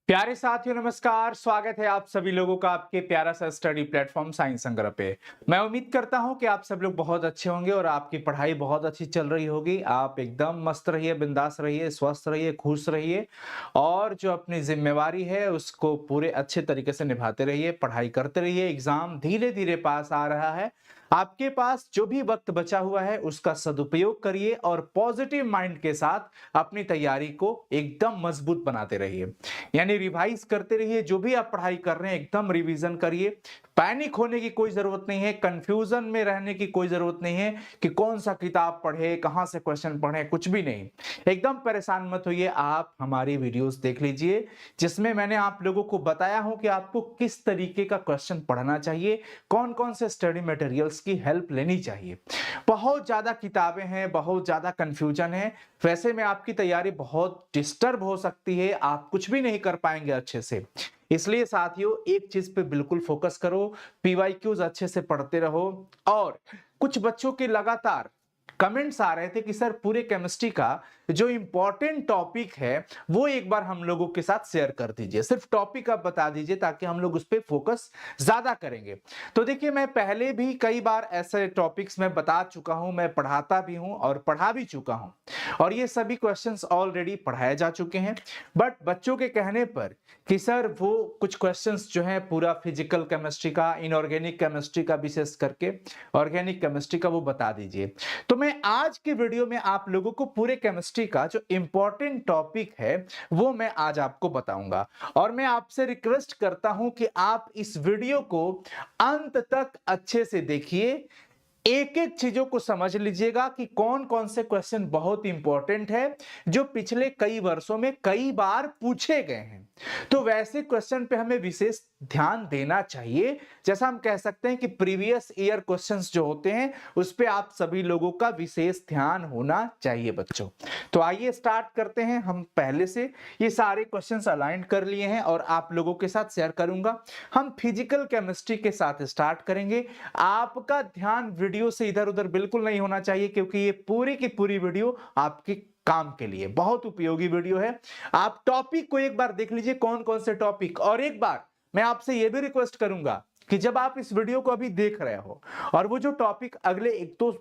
प्यारे साथियों नमस्कार। स्वागत है आप सभी लोगों का आपके प्यारा सा स्टडी प्लेटफॉर्म साइंस संग्रह पे। मैं उम्मीद करता हूं कि आप सब लोग बहुत अच्छे होंगे और आपकी पढ़ाई बहुत अच्छी चल रही होगी। आप एकदम मस्त रहिए, बिंदास रहिए, स्वस्थ रहिए, खुश रहिए और जो अपनी जिम्मेवारी है उसको पूरे अच्छे तरीके से निभाते रहिए, पढ़ाई करते रहिए। एग्जाम धीरे धीरे पास आ रहा है। आपके पास जो भी वक्त बचा हुआ है उसका सदुपयोग करिए और पॉजिटिव माइंड के साथ अपनी तैयारी को एकदम मजबूत बनाते रहिए। यानी रिवाइज करते रहिए, जो भी आप पढ़ाई कर रहे हैं एकदम रिवीजन करिए। पैनिक होने की कोई जरूरत नहीं है, कंफ्यूजन में रहने की कोई जरूरत नहीं है कि कौन सा किताब पढ़े, कहां से क्वेश्चन पढ़े, कुछ भी नहीं। एकदम परेशान मत होइए। आप हमारी वीडियोस देख लीजिए जिसमें मैंने आप लोगों को बताया हूं कि आपको किस तरीके का क्वेश्चन पढ़ना चाहिए, कौन कौन से स्टडी मटेरियल्स की हेल्प लेनी चाहिए। बहुत ज्यादा किताबें हैं, बहुत ज्यादा कंफ्यूजन है। वैसे में आपकी तैयारी बहुत डिस्टर्ब हो सकती है, आप कुछ भी नहीं कर पाएंगे अच्छे से। इसलिए साथियों एक चीज पे बिल्कुल फोकस करो, पीवाईक्यूज अच्छे से पढ़ते रहो। और कुछ बच्चों के लगातार कमेंट्स आ रहे थे कि सर पूरे केमिस्ट्री का जो इंपॉर्टेंट टॉपिक है वो एक बार हम लोगों के साथ शेयर कर दीजिए, सिर्फ टॉपिक आप बता दीजिए ताकि हम लोग उस पर फोकस ज्यादा करेंगे। तो देखिए मैं पहले भी कई बार ऐसे टॉपिक्स में बता चुका हूं, मैं पढ़ाता भी हूं और पढ़ा भी चुका हूं और ये सभी क्वेश्चंस ऑलरेडी पढ़ाए जा चुके हैं। बट बच्चों के कहने पर कि सर वो कुछ क्वेश्चंस जो है पूरा फिजिकल केमिस्ट्री का, इनऑर्गेनिक केमिस्ट्री का, विशेष करके ऑर्गेनिक केमिस्ट्री का वो बता दीजिए। तो मैं आज के वीडियो में आप लोगों को पूरे केमिस्ट्री का जो इंपॉर्टेंट टॉपिक है वो मैं आज आपको बताऊंगा। और मैं आपसे रिक्वेस्ट करता हूं कि आप इस वीडियो को अंत तक अच्छे से देखिए, एक एक चीजों को समझ लीजिएगा कि कौन कौन से क्वेश्चन बहुत इंपॉर्टेंट है जो पिछले कई वर्षों में कई बार पूछे गए हैं। तो वैसे क्वेश्चन पे हमें विशेष ध्यान देना चाहिए। जैसा हम कह सकते हैं कि प्रीवियस ईयर क्वेश्चंस जो होते हैं उस पे आप सभी लोगों का विशेष ध्यान होना चाहिए बच्चों। तो आइए स्टार्ट करते हैं। हम पहले से ये सारे क्वेश्चंस अलाइन कर लिए हैं और आप लोगों के साथ शेयर करूंगा। हम फिजिकल केमिस्ट्री के साथ स्टार्ट करेंगे। आपका ध्यान वीडियो से इधर उधर बिल्कुल नहीं होना चाहिए क्योंकि ये पूरी की पूरी वीडियो आपके काम के लिए बहुत उपयोगी वीडियो है। आप टॉपिक को एक बार देख लीजिए, कौन कौन से टॉपिक। और एक बार मैं आपसे यह भी रिक्वेस्ट करूंगा कि जब आप इस वीडियो को अभी देख रहे हो और वो जो टॉपिक अगले 1-2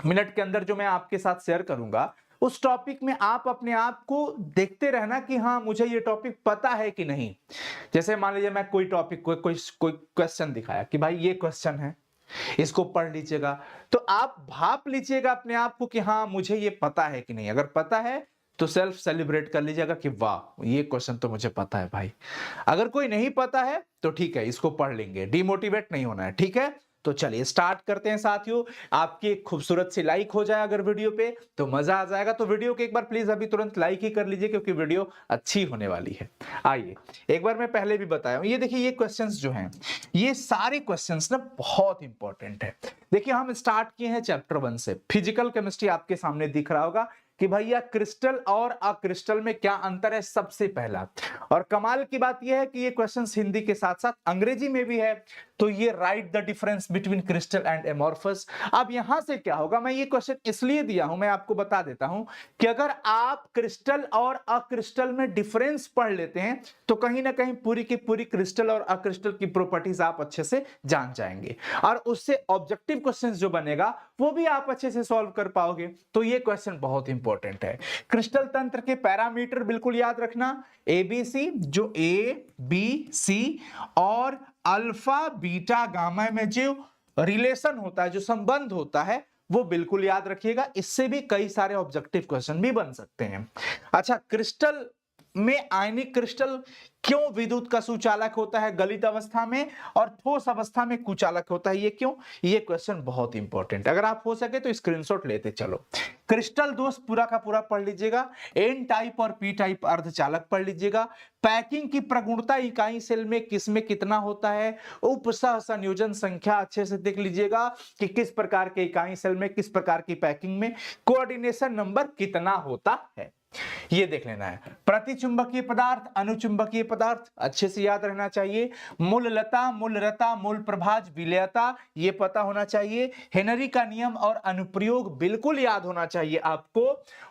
मिनट के अंदर जो मैं आपके साथ शेयर करूंगा उस टॉपिक में आप अपने आप को देखते रहना कि हाँ मुझे ये टॉपिक पता है कि नहीं। जैसे मान लीजिए मैं कोई टॉपिक कोई क्वेश्चन दिखाया कि भाई ये क्वेश्चन है, इसको पढ़ लीजिएगा। तो आप भाप लीजिएगा अपने आप को कि हाँ मुझे ये पता है कि नहीं। अगर पता है तो सेल्फ सेलिब्रेट कर लीजिएगा कि वाह ये क्वेश्चन तो मुझे पता है भाई। अगर कोई नहीं पता है तो ठीक है, इसको पढ़ लेंगे, डिमोटिवेट नहीं होना है, ठीक है। तो चलिए स्टार्ट करते हैं साथियों। आपकी एक खूबसूरत सी लाइक हो जाए अगर वीडियो पे तो मजा आ जाएगा। तो वीडियो को एक बार प्लीज अभी तुरंत लाइक ही कर लीजिए क्योंकि वीडियो अच्छी होने वाली है। आइए एक बार मैं पहले भी बताया हूं, ये देखिए ये क्वेश्चंस जो हैं ये सारे क्वेश्चंस ना बहुत इंपॉर्टेंट है। देखिए हम स्टार्ट किए हैं चैप्टर 1 से। फिजिकल केमिस्ट्री आपके सामने दिख रहा होगा कि भैया क्रिस्टल और अक्रिस्टल में क्या अंतर है सबसे पहला। और कमाल की बात यह है कि ये क्वेश्चंस हिंदी के साथ साथ अंग्रेजी में भी है। तो ये right the difference between crystal and amorphous. अब यहां से क्या होगा, मैं ये क्वेश्चन इसलिए दिया हूं, मैं आपको बता देता हूं कि अगर आप क्रिस्टल और अक्रिस्टल में डिफरेंस पढ़ लेते हैं तो कहीं ना कहीं पूरी की पूरी क्रिस्टल और अक्रिस्टल की प्रॉपर्टीज आप अच्छे से जान जाएंगे और उससे ऑब्जेक्टिव क्वेश्चन जो बनेगा वो भी आप अच्छे से सॉल्व कर पाओगे। तो ये क्वेश्चन बहुत इंपॉर्टेंट है। क्रिस्टल तंत्र के पैरामीटर बिल्कुल याद रखना, एबीसी, जो ए बी सी और अल्फा बीटा गामा में जो रिलेशन होता है, जो संबंध होता है वो बिल्कुल याद रखिएगा। इससे भी कई सारे ऑब्जेक्टिव क्वेश्चन भी बन सकते हैं। अच्छा, क्रिस्टल में आयनिक क्रिस्टल क्यों विद्युत का सुचालक होता है गलित अवस्था में और ठोस अवस्था में कुचालक होता है, ये क्यों? ये क्वेश्चन बहुत इंपॉर्टेंट है। अगर आप हो सके तो स्क्रीनशॉट लेते चलो। क्रिस्टल दोष पूरा का पूरा पढ़ लीजिएगा। एन टाइप और पी टाइप अर्धचालक पढ़ लीजिएगा। पैकिंग की प्रगुणता इकाई सेल में किसमें कितना होता है। उपसह संयोजन संख्या अच्छे से देख लीजिएगा कि किस प्रकार के इकाई सेल में किस प्रकार की पैकिंग में कोऑर्डिनेशन नंबर कितना होता है। ये देख लेना है। प्रतिचुंबकीय पदार्थ, अनुचुंबकीय पदार्थ अच्छे से याद रहना चाहिए। मूललता, मूलरता, मूल प्रभाज, विलयता ये पता होना चाहिए। हेनरी का नियम और अनुप्रयोग बिल्कुल याद होना चाहिए आपको।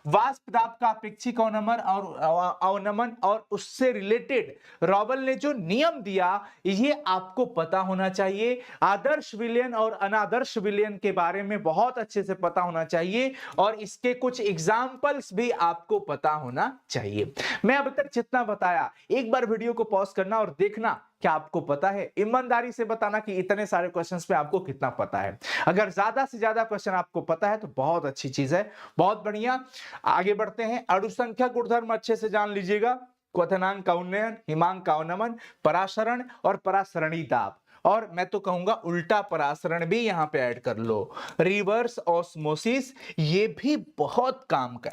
वाष्प दाब का अपेक्षिक अवनमन और अवनमन और उससे रिलेटेड रॉबल ने जो नियम दिया ये आपको पता होना चाहिए। आदर्श विलयन और अनादर्श विलयन के बारे में बहुत अच्छे से पता होना चाहिए और इसके कुछ एग्जाम्पल्स भी आपको पता होना चाहिए। मैं अब तक जितना बताया एक बार वीडियो को पॉज करना और देखना क्या आपको पता है। ईमानदारी से बताना कि इतने सारे क्वेश्चंस पे आपको कितना पता है। अगर ज्यादा से ज्यादा क्वेश्चन आपको पता है तो बहुत अच्छी चीज है, बहुत बढ़िया। आगे बढ़ते हैं। अणुसंख्या गुणधर्म अच्छे से जान लीजिएगा। क्वथनांक का उन्नयन, हिमांक का अवनमन, परासरण और परासरणी दाब, और मैं तो कहूंगा उल्टा परासरण भी यहां पे ऐड कर लो। रिवर्स ऑस्मोसिस ये भी बहुत काम का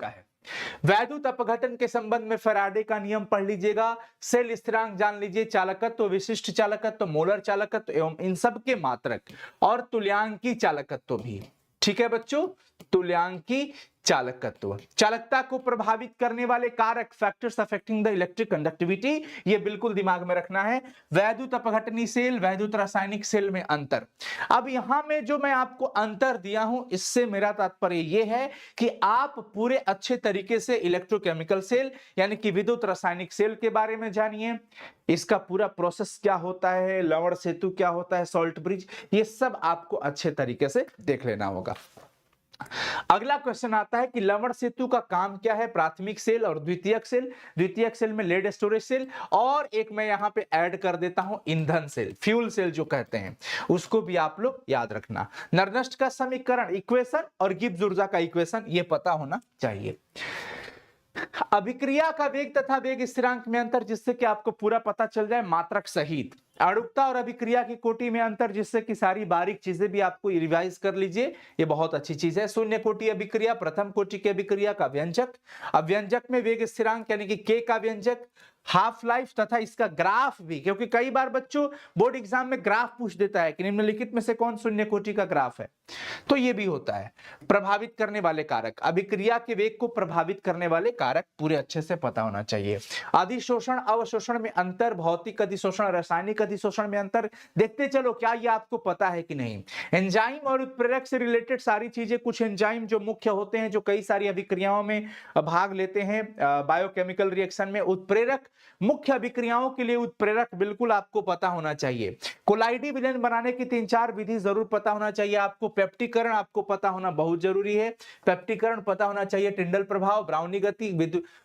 है। वैद्युत अपघटन के संबंध में फैराडे का नियम पढ़ लीजिएगा। सेल स्थिरांक जान लीजिए। चालकत्व, विशिष्ट चालकत्व, मोलर चालकत्व एवं इन सब के मात्रक और तुल्यांकी चालकत्व भी। ठीक है बच्चों, तुल्यांकी चालकत्व, चालकता को प्रभावित करने वाले कारक, factors affecting the electric conductivity, ये बिल्कुल दिमाग में रखना है। वैद्युत अपघटनी सेल, वैद्युत रासायनिक सेल में अंतर। अब यहां में जो मैं आपको अंतर दिया हूं इससे मेरा तात्पर्य यह है कि आप पूरे अच्छे तरीके से इलेक्ट्रोकेमिकल सेल यानी कि विद्युत रासायनिक सेल के बारे में जानिए। इसका पूरा प्रोसेस क्या होता है, लवण सेतु क्या होता है, सॉल्ट ब्रिज, ये सब आपको अच्छे तरीके से देख लेना होगा। अगला क्वेश्चन आता है कि लवण सेतु का काम क्या है, प्राथमिक सेल और द्वितीयक सेल। द्वितीयक सेल में लेड स्टोरेज सेल और एक मैं यहां पे ऐड कर देता हूं ईंधन सेल, फ्यूल सेल जो कहते हैं, उसको भी आप लोग याद रखना। नर्नस्ट का समीकरण इक्वेशन और गिब्स ऊर्जा का इक्वेशन ये पता होना चाहिए। अभिक्रिया का वेग तथा वेग स्थिरांक में अंतर जिससे कि आपको पूरा पता चल जाए मात्रक सहित। अणुकता और अभिक्रिया की कोटि में अंतर जिससे कि सारी बारीक चीजें भी आपको रिवाइज कर लीजिए, ये बहुत अच्छी चीज है। शून्य कोटि अभिक्रिया, प्रथम कोटि की अभिक्रिया का व्यंजक, अब व्यंजक में वेग स्थिरांक यानी कि के का व्यंजक, हाफ लाइफ तथा इसका ग्राफ भी, क्योंकि कई बार बच्चों बोर्ड एग्जाम में ग्राफ पूछ देता है कि निम्नलिखित में से कौन शून्य कोटि का ग्राफ है, तो ये भी होता है। प्रभावित करने वाले कारक, अभिक्रिया के वेग को प्रभावित करने वाले कारक पूरे अच्छे से पता होना चाहिए। अधिशोषण अवशोषण में अंतर, भौतिक अधिशोषण रासायनिक अधिशोषण में अंतर, देखते चलो क्या ये आपको पता है कि नहीं। एंजाइम और उत्प्रेरक से रिलेटेड सारी चीजें, कुछ एंजाइम जो मुख्य होते हैं जो कई सारी अभिक्रियाओं में भाग लेते हैं बायोकेमिकल रिएक्शन में। उत्प्रेरक, मुख्य अभिक्रियाओं के लिए उत्प्रेरक बिल्कुल आपको पता होना चाहिए। कोलाइडी विलयन बनाने की 3-4 विधि जरूर पता होना चाहिए आपको। पेप्टिकरण आपको पता होना बहुत जरूरी है, पेप्टिकरण पता होना चाहिए। टिंडल प्रभाव, ब्राउनी गति,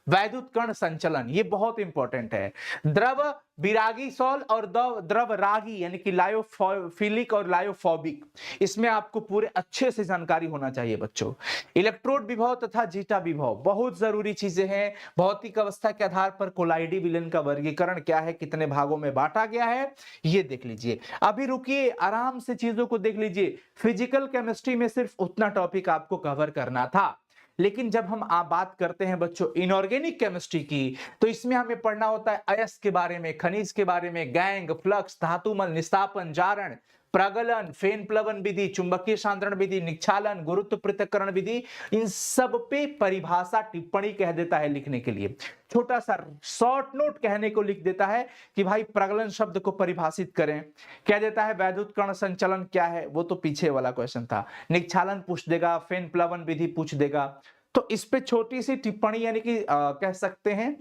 वैद्युत कण संचलन, ये बहुत इंपॉर्टेंट है। द्रव विरागी सॉल और द्रव रागी यानी कि लायोफिलिक और लायोफोबिक, इसमें आपको पूरे अच्छे से जानकारी होना चाहिए बच्चों। इलेक्ट्रोड विभव तथा जीटा विभव बहुत जरूरी चीजें हैं। भौतिक अवस्था के आधार पर कोलाइडी विलयन का वर्गीकरण क्या है, कितने भागों में बांटा गया है, ये देख लीजिए। अभी रुकिए, आराम से चीजों को देख लीजिए। फिजिकल केमिस्ट्री में सिर्फ उतना टॉपिक आपको कवर करना था, लेकिन जब हम बात करते हैं बच्चों इनऑर्गेनिक केमिस्ट्री की, तो इसमें हमें पढ़ना होता है अयस्क के बारे में, खनिज के बारे में, गैंग, फ्लक्स, धातुमल, निस्तापन, जारण, प्रगलन, फेन प्लवन विधि, चुंबकीय सांद्रण विधि, निक्षालन, गुरुत्व पृथक्करण विधि, इन सब पे परिभाषा टिप्पणी कह देता है लिखने के लिए। छोटा सा शॉर्ट नोट कहने को लिख देता है कि भाई प्रगलन शब्द को परिभाषित करें। कह देता है वैद्युत कण संचलन क्या है, वो तो पीछे वाला क्वेश्चन था। निक्षालन पूछ देगा, फेन प्लवन विधि पूछ देगा। तो इस पे छोटी सी टिप्पणी यानी कि कह सकते हैं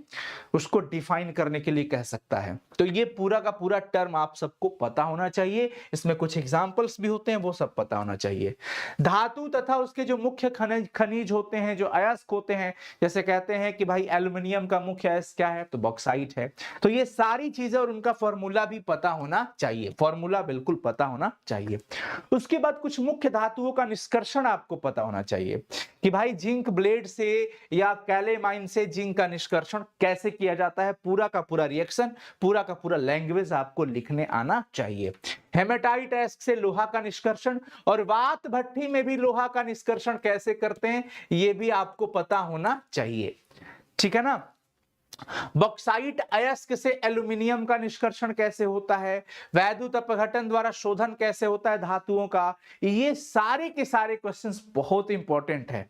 उसको डिफाइन करने के लिए कह सकता है। तो ये पूरा का पूरा टर्म आप सबको पता होना चाहिए। इसमें कुछ एग्जांपल्स भी होते हैं, वो सब पता होना चाहिए। धातु तथा उसके जो मुख्य खनिज होते हैं, जो अयस्क होते हैं, जैसे कहते हैं कि भाई एल्युमिनियम का मुख्य अयस्क क्या है, तो बॉक्साइट है। तो ये सारी चीजें और उनका फॉर्मूला भी पता होना चाहिए, फॉर्मूला बिल्कुल पता होना चाहिए। उसके बाद कुछ मुख्य धातुओं का निष्कर्षण आपको पता होना चाहिए कि भाई जिंक ब्लेड से या कैलेमाइन से जिंक का निष्कर्षण कैसे किया जाता है। पूरा का पूरा रिएक्शन, पूरा का पूरा लैंग्वेज आपको लिखने आना चाहिए। हेमेटाइट अयस्क से लोहा का निष्कर्षण और वात भट्टी में भी लोहा का निष्कर्षण कैसे करते हैं, ये भी आपको पता होना चाहिए। ठीक है ना। बॉक्साइट अयस्क से एल्युमिनियम का निष्कर्षण कैसे होता है, वैद्युत अपघटन द्वारा शोधन कैसे होता है धातुओं का, ये सारे के सारे क्वेश्चंस बहुत इंपॉर्टेंट है।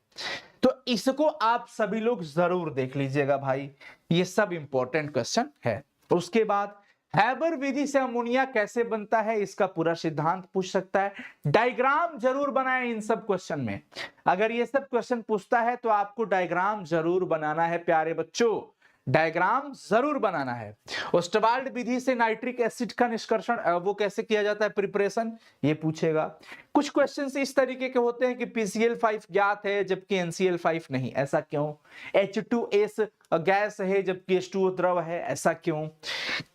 तो इसको आप सभी लोग जरूर देख लीजिएगा भाई, ये सब इंपॉर्टेंट क्वेश्चन है। उसके बाद हैबर विधि से अमोनिया कैसे बनता है, इसका पूरा सिद्धांत पूछ सकता है। डायग्राम जरूर बनाएं इन सब क्वेश्चन में, अगर ये सब क्वेश्चन पूछता है तो आपको डायग्राम जरूर बनाना है प्यारे बच्चों, डायग्राम जरूर बनाना है। ओस्टवाल्ड विधि से नाइट्रिक एसिड का निष्कर्षण वो कैसे किया जाता है, प्रिपरेशन, ये पूछेगा। कुछ क्वेश्चंस इस तरीके के होते हैं कि PCl5 ज्ञात है जबकि NCl5 नहीं, ऐसा क्यों? H2S गैस है जबकि H2O द्रव है, ऐसा क्यों?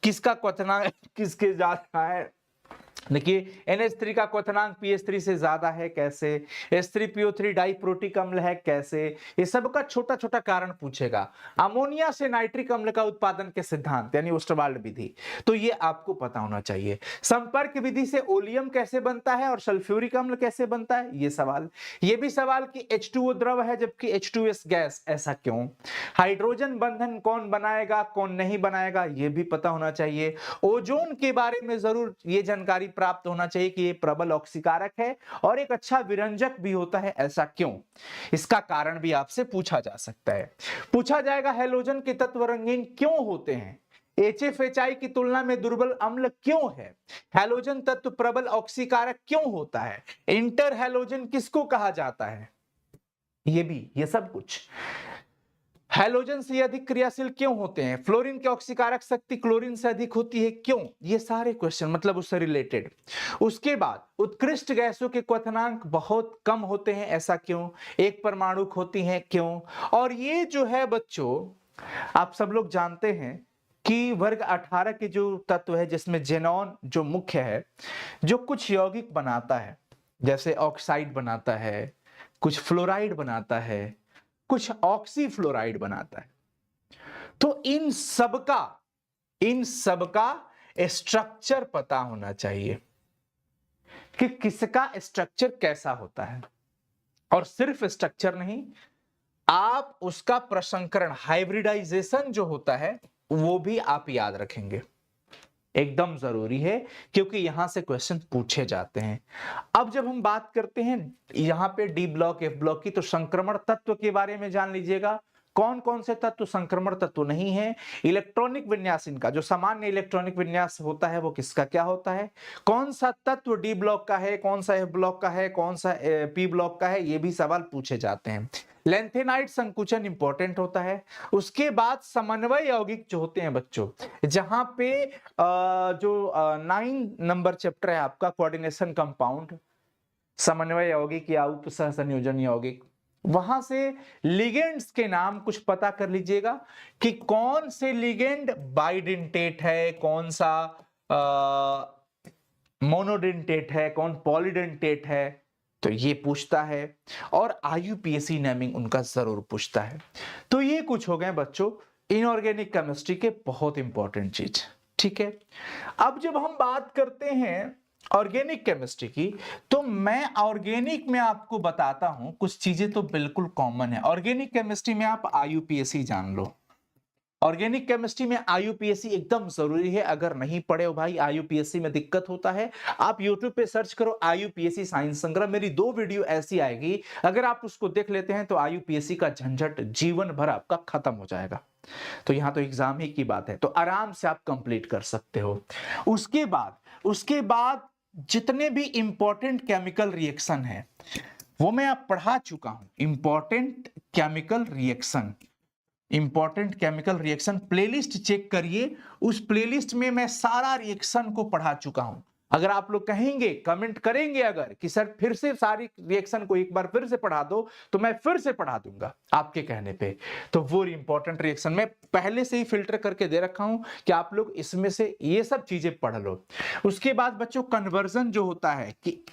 किसका क्वथनांक किसके ज्यादा है? देखिए NH3 का क्वथनांक PH3 से ज्यादा है, कैसे? H3PO3 डाइप्रोटिक अम्ल है, कैसे? ये सब का छोटा छोटा कारण पूछेगा। अमोनिया से नाइट्रिक अम्ल का उत्पादन के सिद्धांत यानी ओस्टवाल्ड विधि, तो ये आपको पता होना चाहिए। संपर्क विधि से ओलियम कैसे बनता है और सल्फ्यूरिक अम्ल कैसे बनता है, ये सवाल। ये भी सवाल कि H2O द्रव है जबकि H2S गैस, ऐसा क्यों? हाइड्रोजन बंधन कौन बनाएगा कौन नहीं बनाएगा, ये भी पता होना चाहिए। ओजोन के बारे में जरूर ये जानकारी प्राप्त होना चाहिए कि ये प्रबल ऑक्सीकारक है और एक अच्छा विरंजक भी होता है, ऐसा क्यों? इसका कारण भी आपसे पूछा जा सकता है। पूछा जाएगा हैलोजन के तत्व रंगीन क्यों होते हैं, HFHI की तुलना में दुर्बल अम्ल क्यों है, हैलोजन तत्व प्रबल ऑक्सीकारक क्यों होता है, इंटर हैलोजन किसको कहा जाता है, ये सब कुछ। हैलोजन से अधिक क्रियाशील क्यों होते हैं, फ्लोरीन की ऑक्सीकारक शक्ति क्लोरीन से अधिक होती है क्यों, ये सारे क्वेश्चन मतलब उससे रिलेटेड। उसके बाद उत्कृष्ट गैसों के क्वथनांक बहुत कम होते हैं, ऐसा क्यों? एक परमाणु होती हैं क्यों? और ये जो है बच्चों आप सब लोग जानते हैं कि वर्ग 18 के जो तत्व है जिसमें जेनॉन जो मुख्य है, जो कुछ यौगिक बनाता है, जैसे ऑक्साइड बनाता है, कुछ फ्लोराइड बनाता है, कुछ ऑक्सीफ्लोराइड बनाता है। तो इन सबका स्ट्रक्चर पता होना चाहिए कि किसका स्ट्रक्चर कैसा होता है, और सिर्फ स्ट्रक्चर नहीं, आप उसका प्रसंकरण हाइब्रिडाइजेशन जो होता है वो भी आप याद रखेंगे, एकदम जरूरी है क्योंकि यहां से क्वेश्चन पूछे जाते हैं। अब जब हम बात करते हैं यहां पे डी ब्लॉक एफ ब्लॉक की, तो संक्रमण तत्व के बारे में जान लीजिएगा, कौन कौन से तत्व संक्रमण तत्व नहीं है, इलेक्ट्रॉनिक विन्यास इनका जो सामान्य इलेक्ट्रॉनिक विन्यास होता है वो किसका क्या होता है, कौन सा तत्व डी ब्लॉक का है, कौन सा एफ ब्लॉक का है, कौन सा पी ब्लॉक का है, ये भी सवाल पूछे जाते हैं। लेंथेनाइड संकुचन इंपॉर्टेंट होता है। उसके बाद समन्वय यौगिक जो होते हैं बच्चों, जहां पे जो 9 नंबर चैप्टर है आपका कोऑर्डिनेशन कंपाउंड, समन्वय यौगिक या उप सह संयोजन यौगिक, वहां से लिगेंड्स के नाम कुछ पता कर लीजिएगा कि कौन से लिगेंड बाइडेंटेट है, कौन सा मोनोडेंटेट है, कौन पॉलीडेंटेट है, तो ये पूछता है। और IUPAC नेमिंग उनका जरूर पूछता है। तो ये कुछ हो गए बच्चों इनऑर्गेनिक केमिस्ट्री के बहुत इंपॉर्टेंट चीज, ठीक है। अब जब हम बात करते हैं ऑर्गेनिक केमिस्ट्री की, तो मैं ऑर्गेनिक में आपको बताता हूं कुछ चीजें तो बिल्कुल कॉमन है। ऑर्गेनिक केमिस्ट्री में आप IUPAC जान लो, ऑर्गेनिक केमिस्ट्री में IUPAC एकदम जरूरी है। अगर नहीं पढ़े हो भाई, IUPAC में दिक्कत होता है, आप YouTube पे सर्च करो IUPAC साइंस संग्रह, मेरी 2 वीडियो ऐसी आएगी, अगर आप उसको देख लेते हैं तो IUPAC का झंझट जीवन भर आपका खत्म हो जाएगा। तो यहां तो एग्जाम ही की बात है, तो आराम से आप कंप्लीट कर सकते हो। उसके बाद जितने भी इंपॉर्टेंट केमिकल रिएक्शन है वो मैं आप पढ़ा चुका हूं। Important chemical reaction playlist check करिए, उस प्लेलिस्ट में मैं सारा रिएक्शन को पढ़ा चुका हूं। अगर आप लोग कहेंगे, कमेंट करेंगे अगर कि सर फिर से सारी रिएक्शन को एक बार फिर से पढ़ा दो, तो मैं फिर से पढ़ा दूंगा आपके कहने पे। तो वो इंपॉर्टेंट रिएक्शन मैं पहले से ही फिल्टर करके दे रखा हूं कि आप लोग इसमें से ये सब चीजें पढ़ लो। उसके बाद बच्चों कन्वर्जन जो होता है कि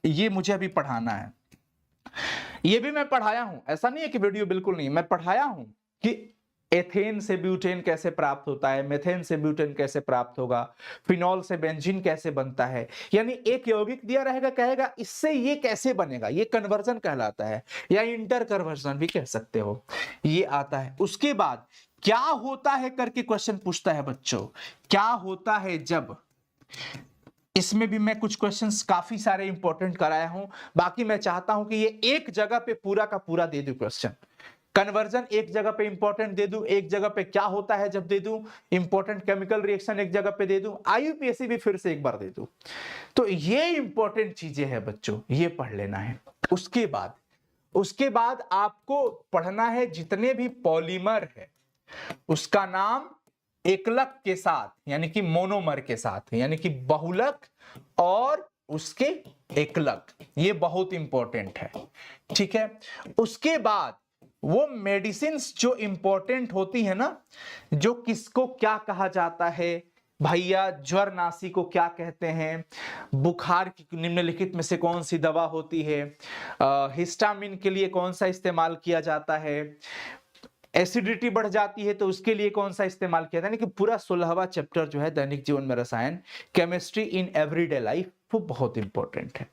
ये मुझे अभी पढ़ाना है, ये भी मैं पढ़ाया हूं, ऐसा नहीं है कि वीडियो बिल्कुल नहीं, मैं पढ़ाया हूं कि एथेन से ब्यूटेन कैसे प्राप्त होता है, मेथेन से ब्यूटेन कैसे प्राप्त होगा, फिनॉल से बेंजीन कैसे बनता है। यानी एक यौगिक दिया रहेगा, कहेगा इससे ये कैसे बनेगा, ये कन्वर्जन कहलाता है, या इंटर कन्वर्जन भी कह सकते हो, ये आता है। उसके बाद क्या होता है करके क्वेश्चन पूछता है बच्चों, क्या होता है जब इसमें भी मैं कुछ क्वेश्चंस काफी सारे इंपॉर्टेंट कराया हूं। बाकी मैं चाहता हूं कि ये एक जगह पे पूरा का पूरा दे दूं क्वेश्चन। कन्वर्जन एक जगह पे इंपॉर्टेंट दे दूं, एक जगह पे क्या होता है जब दे दूं, इंपॉर्टेंट केमिकल रिएक्शन एक जगह पे दे दूं, आईयूपीएससी भी फिर से एक बार दे दूं। तो ये इंपॉर्टेंट चीजें हैं बच्चों, ये पढ़ लेना है। उसके बाद आपको पढ़ना है जितने भी पॉलीमर है उसका नाम एकलक के साथ, यानी कि मोनोमर के साथ, यानी कि बहुलक और उसके एकलक, ये बहुत इंपॉर्टेंट है। ठीक है, उसके बाद वो मेडिसिन्स जो इंपॉर्टेंट होती है ना, जो किसको क्या कहा जाता है भैया, ज्वरनाशी को क्या कहते हैं, बुखार की निम्नलिखित में से कौन सी दवा होती है, हिस्टामिन के लिए कौन सा इस्तेमाल किया जाता है, एसिडिटी बढ़ जाती है तो उसके लिए कौन सा इस्तेमाल किया जाता है, यानी कि पूरा 16वां चैप्टर जो है दैनिक जीवन में रसायन, केमिस्ट्री इन एवरीडे लाइफ, वो बहुत इंपॉर्टेंट है।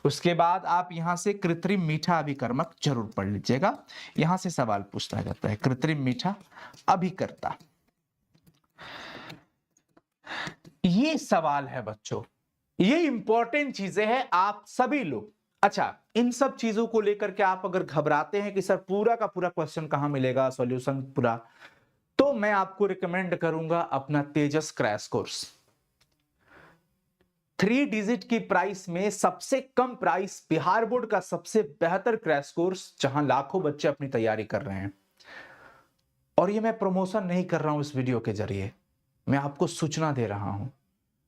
उसके बाद आप यहां से कृत्रिम मीठा अभिकर्मक जरूर पढ़ लीजिएगा, यहां से सवाल पूछा जाता है, कृत्रिम मीठा अभिकर्ता, ये सवाल है बच्चों, ये इंपॉर्टेंट चीजें हैं आप सभी लोग। अच्छा, इन सब चीजों को लेकर के आप अगर घबराते हैं कि सर पूरा का पूरा क्वेश्चन कहां मिलेगा, सॉल्यूशन पूरा, तो मैं आपको रिकमेंड करूंगा अपना तेजस क्रैश कोर्स। 3 डिजिट की प्राइस में सबसे कम प्राइस, बिहार बोर्ड का सबसे बेहतर क्रैश कोर्स, जहां लाखों बच्चे अपनी तैयारी कर रहे हैं। और ये मैं प्रमोशन नहीं कर रहा हूं इस वीडियो के जरिए, मैं आपको सूचना दे रहा हूं।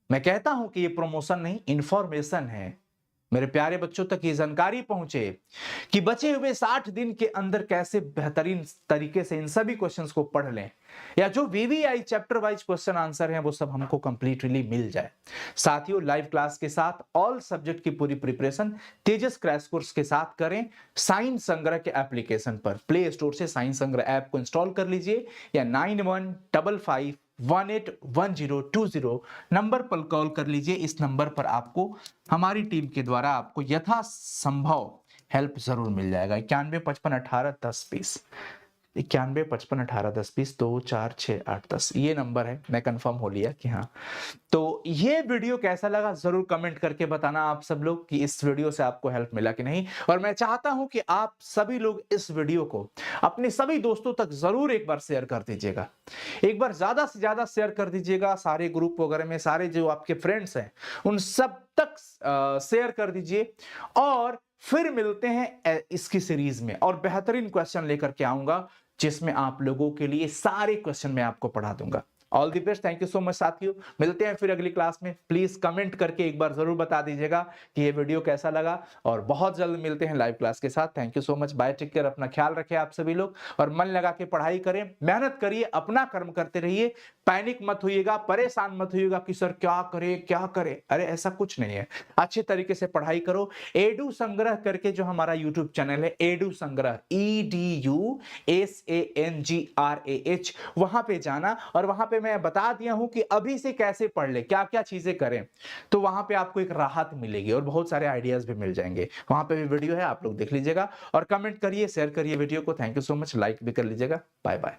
मैं कहता हूं कि ये प्रमोशन नहीं, इंफॉर्मेशन है। मेरे प्यारे बच्चों तक ये जानकारी पहुंचे कि बचे हुए 60 दिन के अंदर कैसे बेहतरीन तरीके से इन सभी क्वेश्चंस को पढ़ लें, या जो VVI chapter wise question answer हैं वो सब हमको कंप्लीटली मिल जाए। साथियों, लाइव क्लास के साथ ऑल सब्जेक्ट की पूरी प्रिपरेशन तेजस क्रैश कोर्स के साथ करें। साइंस संग्रह के एप्लीकेशन पर प्ले स्टोर से साइंस संग्रह ऐप को इंस्टॉल कर लीजिए, या 9155181020 नंबर पर कॉल कर लीजिए। इस नंबर पर आपको हमारी टीम के द्वारा आपको यथासंभव हेल्प जरूर मिल जाएगा। 9155181020, 9155181020, 2466810, ये नंबर है। मैं कंफर्म हो लिया कि हाँ। तो ये वीडियो कैसा लगा जरूर कमेंट करके बताना आप सब लोग कि इस वीडियो से आपको हेल्प मिला कि नहीं। और मैं चाहता हूं कि आप सभी लोग इस वीडियो को अपने सभी दोस्तों तक जरूर एक बार शेयर कर दीजिएगा, एक बार ज्यादा से ज्यादा शेयर कर दीजिएगा, सारे ग्रुप वगैरह में, सारे जो आपके फ्रेंड्स हैं उन सब तक शेयर कर दीजिए। और फिर मिलते हैं इसकी सीरीज में, और बेहतरीन क्वेश्चन लेकर के आऊंगा जिसमें आप लोगों के लिए सारे क्वेश्चन मैं आपको पढ़ा दूंगा। All the best, thank you so much साथियों। मिलते हैं फिर अगली क्लास में। प्लीज कमेंट करके एक बार जरूर बता दीजिएगा कि ये वीडियो कैसा लगा, और बहुत जल्द मिलते हैं लाइव क्लास के साथ। Thank you so much, bye, take care, अपना ख्याल रखें आप सभी लोग, और मन लगा के पढ़ाई करें, मेहनत करिए, अपना कर्म करते रहिए, पैनिक मत होइएगा, परेशान मत होइएगा कि सर क्या करे क्या करे, अरे ऐसा कुछ नहीं है। अच्छे तरीके से पढ़ाई करो। एडू संग्रह करके जो हमारा यूट्यूब चैनल है, एडू संग्रह, EDUSANGRAH, वहां पे जाना, और वहां पे मैं बता दिया हूं कि अभी से कैसे पढ़ ले, क्या क्या चीजें करें, तो वहां पे आपको एक राहत मिलेगी और बहुत सारे आइडियाज भी मिल जाएंगे। वहां पे भी वीडियो है, आप लोग देख लीजिएगा, और कमेंट करिए, शेयर करिए वीडियो को। Thank you so much, like भी कर लीजिएगा। Bye bye.